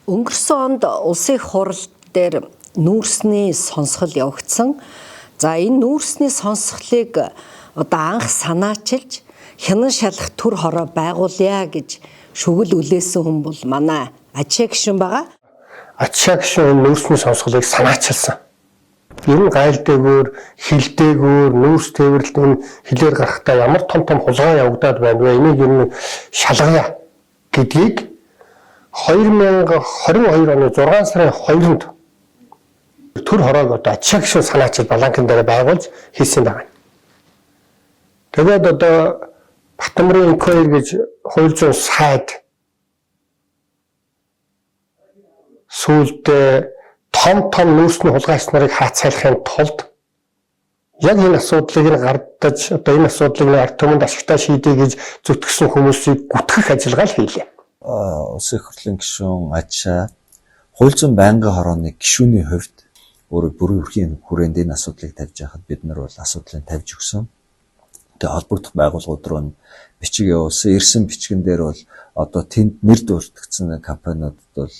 Өнгөрсөн онд улсын их хурал дээр нүүрсний сонсгол явагдсан. За энэ нүүрсний сонсголыг одоо анх санаачилж хянан шалах төр хороо байгуулъя гэж шүгэл үлээсэн хүн бол манай Ачаа гишүүн байгаа. Ачаа гишүүн нүүрсний сонсголыг санаачилсан. Ер нь гайлдэгөөр, хилдээгөөр, нүүрс тээвэрлэлт нь хилээр гарахдаа ямар том хулгай явагдаад байна вэ? Энийг ер нь шалгая гэдгийг 2022 оны 6 сарын 2-нд төр хороог одоо Ачаа гишүүн санаачил баланкын дээр байгуулж хийсэн байна. Тэгээд одоо Батмарын инквайр гэж 200 сайд сүүлдээ том нүүрсний хулгайч нарыг хаацайлахын тулд яг энэ асуудлыг гардаж одоо энэ асуудлыг ард түмэнд ашигтай шийдэе гэж зүтгэсэн хүмүүсийг гүтгэх ажиллагаа л хийлээ. Улсын их хурлын гишүүн Ачаа хууль зүйн байнгын хорооны гишүүний хувьд өөрөөр бүрэн өрхийн хүрээнд энэ асуудлыг тавьж байхад бид нар бол асуудлыг тавьж өгсөн. Тэгээ холбогдох байгууллагууд руу бичиг явуулсан. Ирсэн бичгэн дээр бол одоо тэнд нэр дурдгдсан компаниудад бол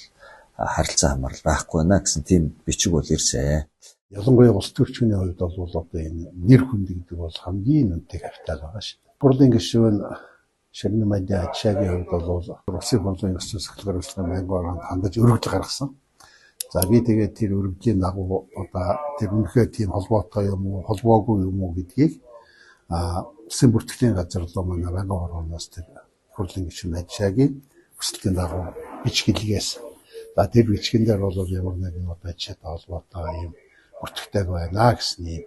харилцаа хамаарал байхгүй байна гэсэн тийм бичиг бол ирсэн. Ялангуяа улс төрчмөний хувьд бол одоо энэ нэр хүнд гэдэг бол хамгийн үнэтэй капитал байгаа шүү дээ. Хурлын гишүүн Ширнэ Мандин Ачаагийн хувьд бол улсын хурлын ёс зүйн хөтөлбөрийн байнгын ороонд хандаж өргөдөл гаргасан. За би тэгээд тэр өргөдлийн дагуу одоо тэр үнэхээр тийм холбоотой юм уу, холбоогүй юм уу гэдгийг улсын бүртгэлийн газар руу манай байнгын орооноос тэр хурлын гишүүн Ачаагийн хүсэлтийн дагуу бичгэлгээс тэр бичгэн дээр бол ямар нэгэн одоо Ачаатай холбоотой юм бүртгэдэг байна гэсэн юм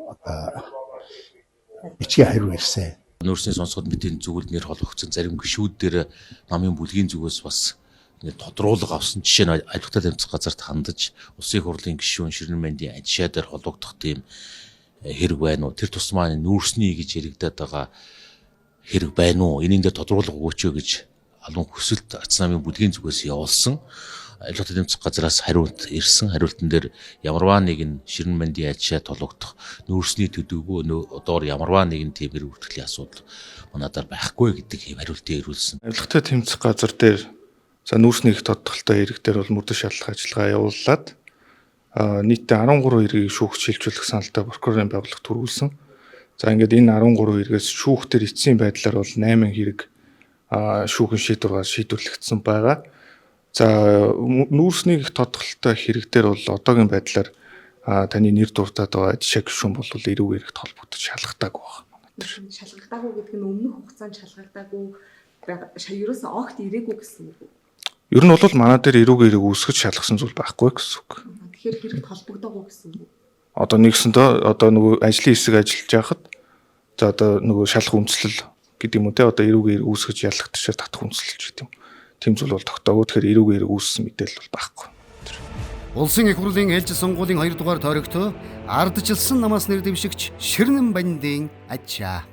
одоо бичгийн хариу ирсэн. Нүүрсний сонсгол мэдээний зүгэл нэр холбогдсон зарим гишүүд дээр намын бүлгийн зүгээс бас тодруулга авсан жишээ нь ажилтны тэмцэх газарт хандаж улсын их хурлын гишүүн Ширнэ Мандин Ачаа дээр холбогдох тийм хэрэг байна уу? Тэр тусмаа нүүрсний гэж яригадаад байгаа хэрэг байна уу? Энийн дээр тодруулга өгөөч гэж алуун хүсэлт ац намын бүлгийн зүгээс явуулсан. Ажилтны тэмцэх газраас хариулт ирсэн. Хариултан дээр ямарваа нэгэн Ширнэ Мандин Ачаа толгодох нүүрсний төдийгүй доор ямарваа нэгэн тийм хэрэг бүртгэлийн асуудал манайдаар байхгүй гэдэг хариултыг ирүүлсэн. Ажилтны тэмцэх газар дээр за нүүрсний их тодтолтой хэрэг дээр бол мөрдөн шалгах ажиллагаа явуулаад нийтдээ 13 хэргийг шүүхт шилжүүлэх саналтай прокурорын байгууллага төрүүлсэн. За ингээд энэ 13 хэрэгээс шүүхтэр эцсийн байдлаар бол 8 хэрэг шүүхэн шийдвэрээр шийдвэрлэгдсэн байгаа. За нүүрсний их тодтолтой хэрэг дээр бол одоогийн байдлаар таны нэр дуртаад байгаа Ачаа гишүүн бол эрүүг хэрэгт холбогдож шалгагдаагүй байна. Шалгагдаагүй гэдэг нь өмнөх хугацаанд шалгагдаагүй ерөөсөн огт ирээгүй гэсэн үг. Ер нь бол манай дээр эрүүг хэрэг үүсгэж шалгасан зүйл байхгүй гэсэн үг. Тэгэхээр хэрэгт холбогдоогүй гэсэн үг. Одоо нэгсэндээ одоо нөгөө ажлын хэсэг ажиллаж байхад за одоо нөгөө шалах үндэслэл гэдэг юм уу те одоо эрүүг хэрэг үүсгэж ялагдчихаар татах үндэслэлч гэдэг юм. Тийм зүйл бол тогтоогүй. Тэгэхээр эрүүг хэрэг үүссэн мэдээлэл бол байхгүй. Улсын их хурлын ээлж сонгуулийн 2 дугаар тойрогт ардчилсан намаас нэр дэвшигч Ширнэ Мандин Ачаа